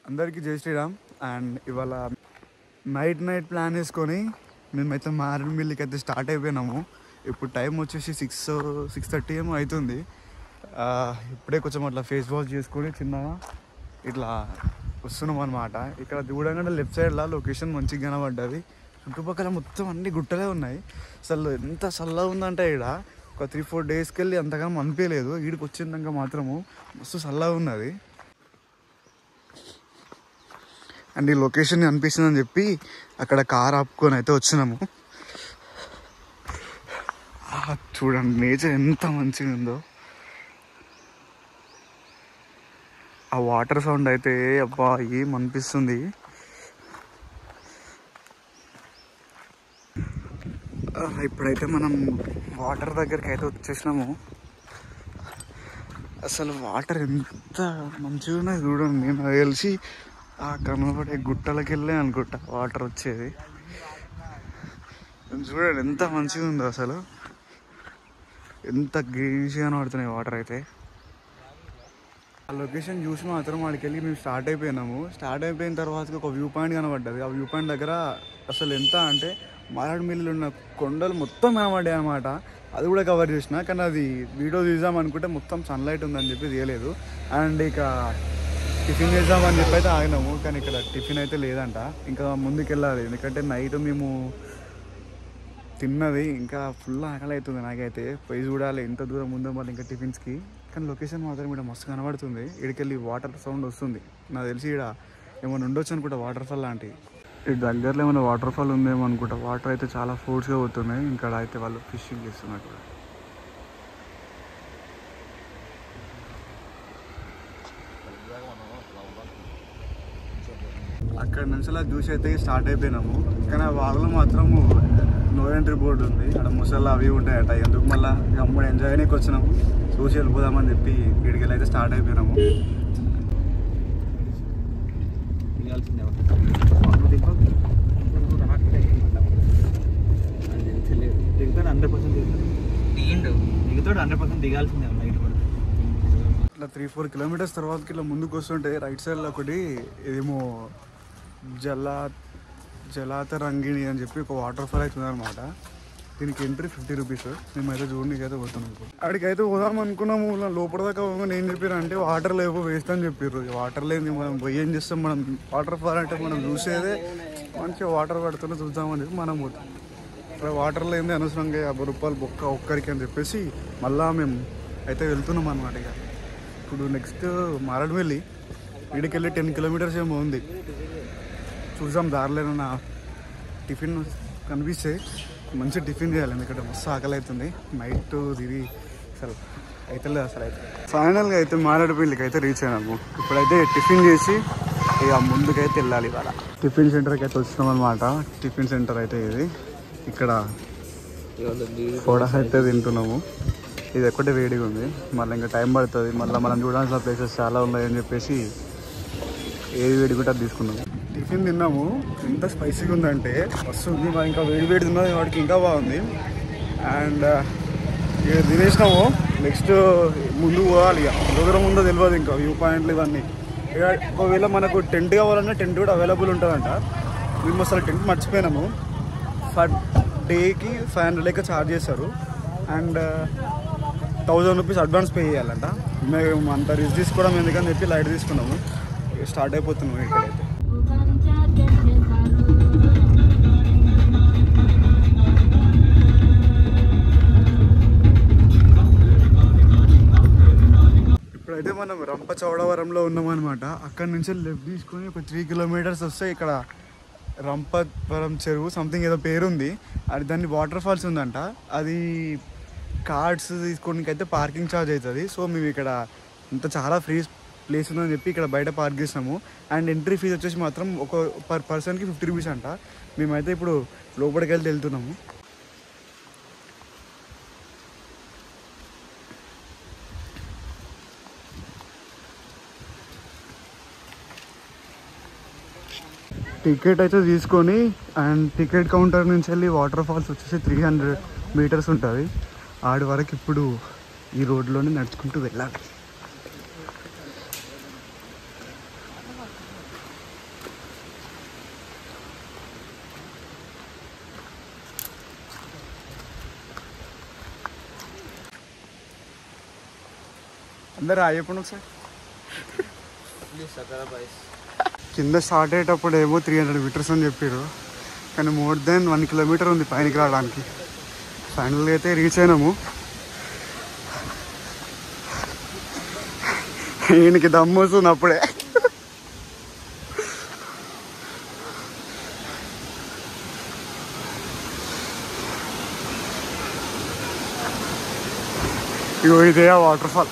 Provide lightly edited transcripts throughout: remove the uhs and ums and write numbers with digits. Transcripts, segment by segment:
అందరికీ జై శ్రీరామ్. అండ్ ఇవాళ నైట్ ప్లాన్ వేసుకొని మేమైతే మారేడుమిల్లికి అయితే స్టార్ట్ అయిపోయినాము. ఇప్పుడు టైం వచ్చేసి 6:30 ఏమో అవుతుంది. ఇప్పుడే కొంచెం అట్లా ఫేస్ వాష్ చేసుకొని చిన్నగా ఇట్లా వస్తున్నాం అనమాట. ఇక్కడ చూడగానే లెఫ్ట్ సైడ్లో లొకేషన్ మంచిగా కనబడ్డది. చుట్టుపక్కల మొత్తం అన్ని గుట్టలే ఉన్నాయి. అసలు ఎంత చల్లగా ఉందంటే ఇక్కడ ఒక 3-4 డేస్కి వెళ్ళి అంతగానో అనిపించలేదు. వీడికి వచ్చిందాక మాత్రము మస్తు చల్లగా ఉన్నది. అండ్ ఈ లొకేషన్ అనిపిస్తుందని చెప్పి అక్కడ కార్ ఆపుకొని అయితే వచ్చినాము. చూడండి నేచర్ ఎంత మంచిగా ఉందో. ఆ వాటర్ సౌండ్ అయితే అబ్బా ఏం అనిపిస్తుంది. ఇప్పుడైతే మనం వాటర్ దగ్గరికి అయితే వచ్చేసినాము. అసలు వాటర్ ఎంత మంచిగా ఉన్నాయి చూడండి. నేను తెలిసి ఆ కనబడే గుట్టలకి వెళ్ళే అనుకుంటా వాటర్ వచ్చేది. చూడండి ఎంత మంచిగా ఉందో. అసలు ఎంత గ్రీనిష్గా కనబడుతున్నాయి వాటర్ అయితే. ఆ లొకేషన్ చూసి మాత్రం వాడికి వెళ్ళి మేము స్టార్ట్ అయిపోయినాము. స్టార్ట్ అయిపోయిన తర్వాత ఒక వ్యూ పాయింట్ కనబడ్డది. ఆ వ్యూ పాయింట్ దగ్గర అసలు ఎంత అంటే మారేడుమిల్లిలో ఉన్న కొండలు మొత్తం కనబడ్డాయి అనమాట. అది కూడా కవర్ చేసిన, కానీ అది వీడియో తీద్దాం అనుకుంటే మొత్తం సన్లైట్ ఉందని చెప్పి తీయలేదు. అండ్ ఇక టిఫిన్ చేద్దామని చెప్పి అయితే ఆగినాము, కానీ ఇక్కడ టిఫిన్ అయితే లేదంట. ఇంకా ముందుకు వెళ్ళాలి, ఎందుకంటే నైట్ మేము తిన్నది ఇంకా ఫుల్ ఆకలి అవుతుంది నాకైతే. పోయి చూడాలి ఎంత దూరం ఉందో మళ్ళీ ఇంకా టిఫిన్స్కి. కానీ లొకేషన్ మాత్రం ఇక్కడ మస్తు కనబడుతుంది. ఇక్కడికెళ్ళి వాటర్ సౌండ్ వస్తుంది. నాకు తెలిసి ఇక్కడ ఏమైనా ఉండొచ్చు అనుకుంటా, వాటర్ ఫాల్ లాంటివి. ఇటు దగ్గరలో ఏమైనా వాటర్ ఫాల్ ఉందేమో అనుకుంటా. వాటర్ అయితే చాలా ఫోర్స్గా పోతున్నాయి. ఇక్కడ అయితే వాళ్ళు ఫిషింగ్ చేస్తున్నట్టు. అక్కడ నుంచి అలా చూసి అయితే స్టార్ట్ అయిపోయినాము. కానీ ఆ వాగులో మాత్రము నో ఎంట్రీ బోర్డు ఉంది. అక్కడ ముసళ్ళు అవి ఉంటాయట. ఎందుకు మళ్ళీ అమ్ముడు ఎంజాయ్ అయినాకి వచ్చినాము, చూసి వెళ్ళిపోదామని చెప్పి ఇక్కడికి వెళ్ళి అయితే స్టార్ట్ అయిపోయినాము. ఇట్లా 3-4 కిలోమీటర్స్ తర్వాతకి ఇట్లా ముందుకు వస్తుంటే రైట్ సైడ్లో ఒకటి ఏమో జలాతరంగిణి అని చెప్పి ఒక వాటర్ ఫాల్ అవుతుంది అనమాట. దీనికి ఎంట్రీ 50 రూపీస్. మేమైతే చూడడానికి అయితే పోతున్నాం. అక్కడికైతే పోదాం అనుకున్నాము. లోపల దాకా ఏం చెప్పారు అంటే వాటర్ లేవు, వేస్ట్ అని చెప్పారు. వాటర్ లేని మనం పోయి ఏం చేస్తాం, మనం వాటర్ ఫాల్ అంటే మనం చూసేదే మంచిగా వాటర్ పడుతుంటే చూద్దామని చెప్పి మనం పోతాం. ఇక్కడ వాటర్ లేని అనవసరంగా 50 రూపాయలు బొక్క ఒక్కరికి అని చెప్పేసి మళ్ళీ మేము అయితే వెళ్తున్నాం అనమాట. ఇక ఇప్పుడు నెక్స్ట్ మారేడుమిల్లి, వీడికి వెళ్ళి 10 కిలోమీటర్స్ ఏమో ఉంది. చూద్దాం దారిలోనన్న టిఫిన్ కనిపిస్తే మంచి టిఫిన్ చేయాలి, ఎందుకంటే మస్తు ఆకలి అవుతుంది. నైట్ ఇది అసలు అయితే లేదు అసలు. అయితే ఫైనల్గా అయితే మారేడుమిల్లికి అయితే రీచ్ అయినాము. ఇప్పుడైతే టిఫిన్ చేసి ఇక ముందుకైతే వెళ్ళాలి. ఇవాళ టిఫిన్ సెంటర్కి అయితే వచ్చినాం అనమాట. టిఫిన్ సెంటర్ అయితే ఇది. ఇక్కడ ఫోడా అయితే తింటున్నాము. ఇది ఒక్కటే వేడిగా ఉంది, మళ్ళీ ఇంకా టైం పడుతుంది. మళ్ళీ మనం చూడాల్సిన ప్లేసెస్ చాలా ఉన్నాయని చెప్పేసి ఏది వేడిగా తీసుకున్నాము. టిఫిన్ తిన్నాము. ఎంత స్పైసీగా ఉందంటే వస్తుంది. ఇంకా వేడి తిన్నది వాడికి ఇంకా బాగుంది. అండ్ ఇక తినేసినాము. నెక్స్ట్ ముందు పోవాలి. ఇక దూరం ఉందో తెలియదు. ఇంకా వ్యూ పాయింట్లు ఇవన్నీ. ఇక ఒకవేళ మనకు టెంట్ కావాలన్నా టెంట్ కూడా అవైలబుల్ ఉంటుందంట. మేము అసలు టెంట్ మర్చిపోయినాము. పర్ డేకి 500 లెక్క ఛార్జ్ చేస్తారు. అండ్ 1000 రూపీస్ అడ్వాన్స్ పే చేయాలంట. మేము అంత రిస్క్ తీసుకోవడం ఎందుకని చెప్పి లైట్ తీసుకున్నాము. స్టార్ట్ అయిపోతున్నాము ఇక్కడైతే. ఇప్పుడైతే మనం రంపచోడవరంలో ఉన్నామన్నమాట. అక్కడ నుంచి లెఫ్ట్ తీసుకొని ఒక 3 కిలోమీటర్స్ వస్తే ఇక్కడ రంపవరం చెరువు సంథింగ్ ఏదో పేరుంది. అది దాన్ని వాటర్ ఫాల్స్ ఉందంట. అది కార్డ్స్ తీసుకోవడానికి అయితే పార్కింగ్ ఛార్జ్ అవుతుంది. సో మేము ఇక్కడ ఇంత చాలా ఫ్రీ ప్లేస్ ఉందని చెప్పి ఇక్కడ బయట పార్క్ చేసినాము. అండ్ ఎంట్రీ ఫీజు వచ్చేసి మాత్రం ఒక పర్ పర్సన్కి 50 రూపీస్ అంట. మేమైతే ఇప్పుడు లోపలికి వెళ్తున్నాము. టికెట్ అయితే తీసుకొని అండ్ టికెట్ కౌంటర్ నుంచి వెళ్ళి వాటర్ ఫాల్స్ వచ్చేసి 300 మీటర్స్ ఉంటుంది. ఆడి వరకు ఇప్పుడు ఈ రోడ్లోనే నడుచుకుంటూ వెళ్ళాలి. అందరు చెప్పండి ఒకసారి. కింద స్టార్ట్ అయ్యేటప్పుడు ఏమో 300 మీటర్స్ అని చెప్పారు, కానీ మోర్ దెన్ 1 కిలోమీటర్ ఉంది పైనకి రావడానికి. ఫైనల్గా అయితే రీచ్ అయినాము. ఈయనకి దమ్ము వస్తుంది అప్పుడే. ఇగో ఇదే ఆ వాటర్ ఫాల్,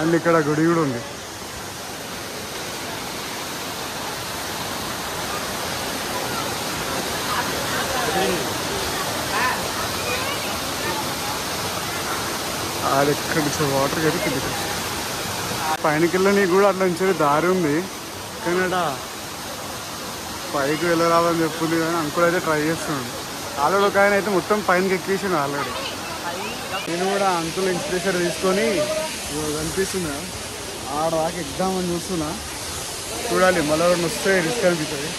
అండ్ ఇక్కడ గుడి కూడా ఉంది. ఎక్కడి నుంచి వాటర్ అయితే కిందకి పైనకి వెళ్ళడానికి కూడా అట్లా నుంచి దారి ఉంది, కానీ అక్కడ పైకి వెళ్ళరాదని చెప్తుంది. కానీ అంకుల్ అయితే ట్రై చేస్తున్నాడు. ఆల్రెడీ ఒక ఆయన అయితే మొత్తం పైనకి ఎక్కేసిండు ఆల్రెడీ. నేను కూడా అంకుల్ ఇన్స్పిరేషన్ తీసుకొని కనిపిస్తున్నా ఆడ దాకా ఎగ్దామని చూస్తున్నా. చూడాలి మళ్ళీ రెండు వస్తే రిస్క్ అనిపిస్తుంది.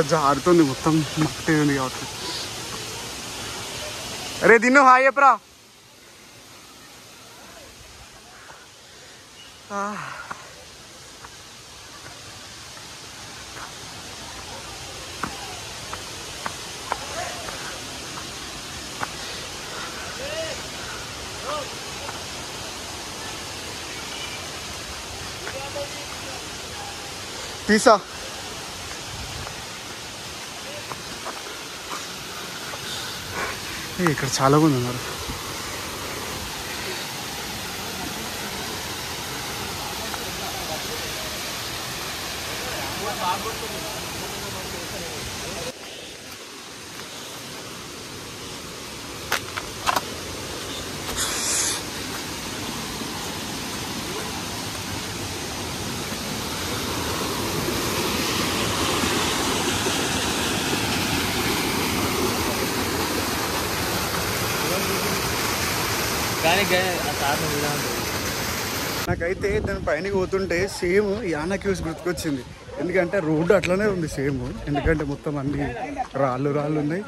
జారుతుంది మొత్తం మట్టి ఉంది కాబట్టి. అరే దిన్ను హాయ్ చెప్పరా. తీసా ఇక్కడ చాలా మంది ఉన్నారు. నాకైతే దాని పైన పోతుంటే సేమ్ యానా క్యూస్ గుర్తుకొచ్చింది. ఎందుకంటే రోడ్డు అట్లనే ఉంది సేమ్, ఎందుకంటే మొత్తం అన్ని రాళ్ళు ఉన్నాయి,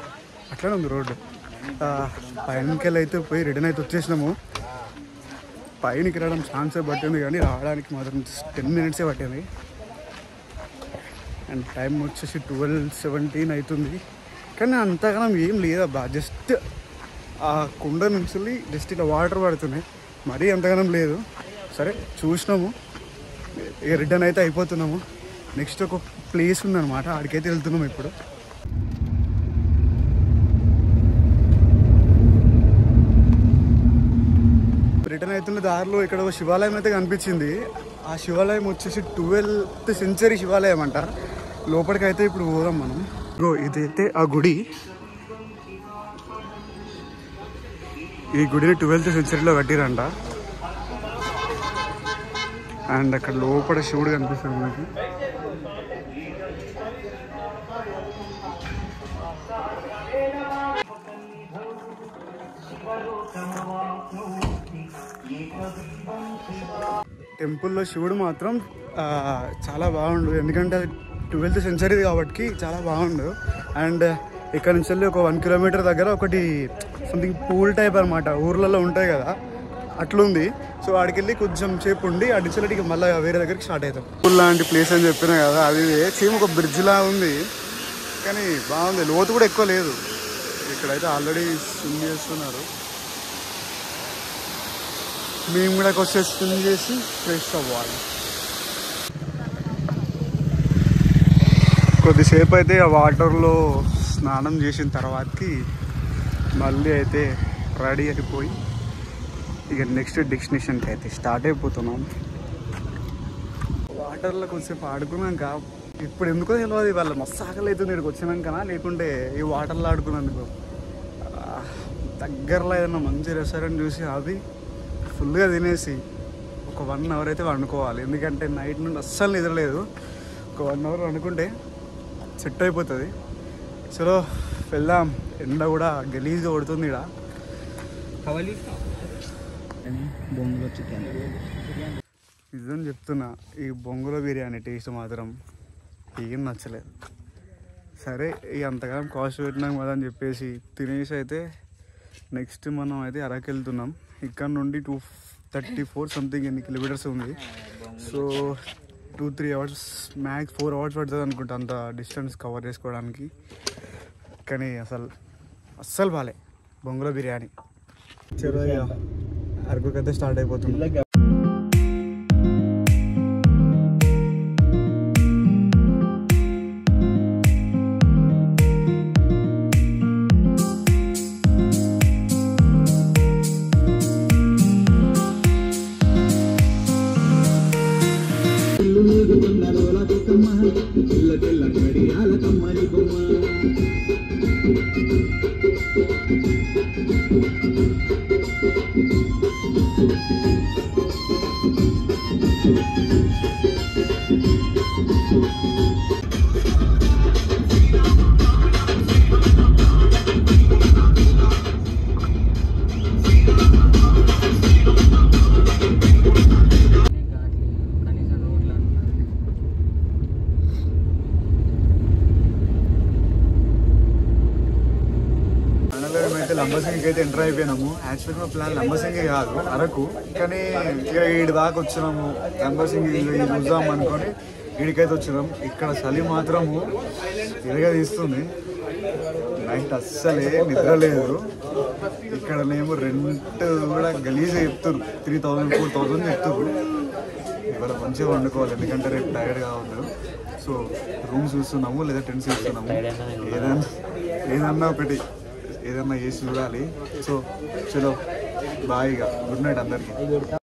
అట్లనే ఉంది రోడ్డు. పైనకెళ్ళి అయితే పోయి రిటర్న్ అయితే వచ్చేసినాము. పైనకి రావడం ఛాన్స్ పట్టింది, కానీ రావడానికి మాత్రం 10 minutes పట్టింది. అండ్ టైం వచ్చేసి 12:17 అవుతుంది. కానీ అంతగానం ఏం లేదబ్బా, జస్ట్ ఆ కుండ నుంచి జస్ట్ ఇలా వాటర్ పడుతున్నాయి, మరీ అంతగానం లేదు. సరే చూసినాము, రిటర్న్ అయితే అయిపోతున్నాము. నెక్స్ట్ ఒక ప్లేస్ ఉందన్నమాట, ఆడికైతే వెళ్తున్నాము ఇప్పుడు. రిటర్న్ అవుతున్న దారిలో ఇక్కడ ఒక శివాలయం అయితే కనిపించింది. ఆ శివాలయం వచ్చేసి 12th century శివాలయం అంట. లోపలికైతే ఇప్పుడు పోదాం మనం. ఇదైతే ఆ గుడి. ఈ గుడిని 12th centuryలో కట్టిరంట. అండ్ అక్కడ లోపల శివుడు కనిపిస్తుంది మనకి. టెంపుల్లో శివుడు మాత్రం చాలా బాగుండు, ఎందుకంటే అది 12th century కాబట్టి చాలా బాగుండు. అండ్ ఇక్కడ నుంచి వెళ్ళి ఒక 1 kilometer దగ్గర ఒకటి సంథింగ్ పూల్ టైప్ అనమాట, ఊర్లలో ఉంటాయి కదా అట్లుంది. సో ఆడికి వెళ్ళి కొంచెం సేపు ఉండి అడిచలటికి మళ్ళీ వేరే దగ్గరికి స్టార్ట్ అవుతాం. పూల్ లాంటి ప్లేస్ అని చెప్పినా కదా, అది సేమ్ ఒక బ్రిడ్జ్ లా ఉంది, కానీ బాగుంది. లోతు కూడా ఎక్కువ లేదు. ఇక్కడైతే ఆల్రెడీ స్విమ్ చేస్తున్నారు. మేము కూడా కొంచెం స్విమ్ చేసి ఫ్రెష్ అవ్వాలి. కొద్దిసేపు అయితే ఆ వాటర్లో స్నానం చేసిన తర్వాతకి మళ్ళీ అయితే రెడీ అయిపోయి ఇక నెక్స్ట్ డెస్టినేషన్కి అయితే స్టార్ట్ అయిపోతున్నాం. వాటర్లో కొంచెంసేపు ఆడుకున్నాక ఇప్పుడు ఎందుకో తెలియదు, వాళ్ళ మస్తు ఆకలి అవుతుంది ఇక్కడికి వచ్చినాకనా, లేకుంటే ఈ వాటర్లో ఆడుకున్నందుకు. దగ్గరలో ఏదైనా మంచి రెస్టారెంట్ చూసి అది ఫుల్గా తినేసి ఒక 1 hour అయితే వండుకోవాలి. ఎందుకంటే నైట్ నుండి అస్సలు నిద్రలేదు. ఒక 1 hour వండుకుంటే సెట్ అయిపోతుంది. చలో వెళ్దాం. ఎండ కూడా గలీజ్గా కొడుతుంది ఇక్కడ. నిజం చెప్తున్నా, ఈ బొంగుల బిర్యానీ టేస్ట్ మాత్రం ఏం నచ్చలేదు. సరే ఇక అంతకాలం కాస్ట్ పెట్టినాం కదా అని చెప్పేసి తినేసి అయితే నెక్స్ట్ మనం అయితే అరకు వెళ్తున్నాం. ఇక్కడ నుండి 234 సంథింగ్ ఎన్ని కిలోమీటర్స్ ఉంది. సో 2-3 అవర్స్ మ్యాక్స్ 4 అవర్స్ పడుతుంది అనుకుంటా అంత డిస్టెన్స్ కవర్ చేసుకోవడానికి. కానీ అస్సలు బాలే బొంగుల బిర్యానీ. చలో అరకు అయితే స్టార్ట్ అయిపోతుంది. లంబసింగికి అయితే ఎంటర్ అయిపోయినాము. యాక్చువల్గా మా ప్లాన్ లంబసింగి కాదు అరకు, కానీ ఇక ఈడి దాకా వచ్చినాము. లంబసింగి చూద్దాం అనుకొని ఈడికైతే వచ్చినాం. ఇక్కడ చలి మాత్రము తీస్తుంది. నైట్ అస్సలే నిద్ర లేదు. ఇక్కడనేమో రెంట్ కూడా గలీజ్గా చెప్తారు, 3,000-4,000 చెప్తారు. ఇవాళ మంచిగా వండుకోవాలి, ఎందుకంటే రేపు టైర్డ్ కావద్దు. సో రూమ్స్ చూస్తున్నాము లేదా టెంట్స్ చూస్తున్నాము. ఏదన్నా ఒకటి ఏదన్నా చేసి చూడాలి. సో చలో బాయ్, గుడ్ నైట్ అందరికీ.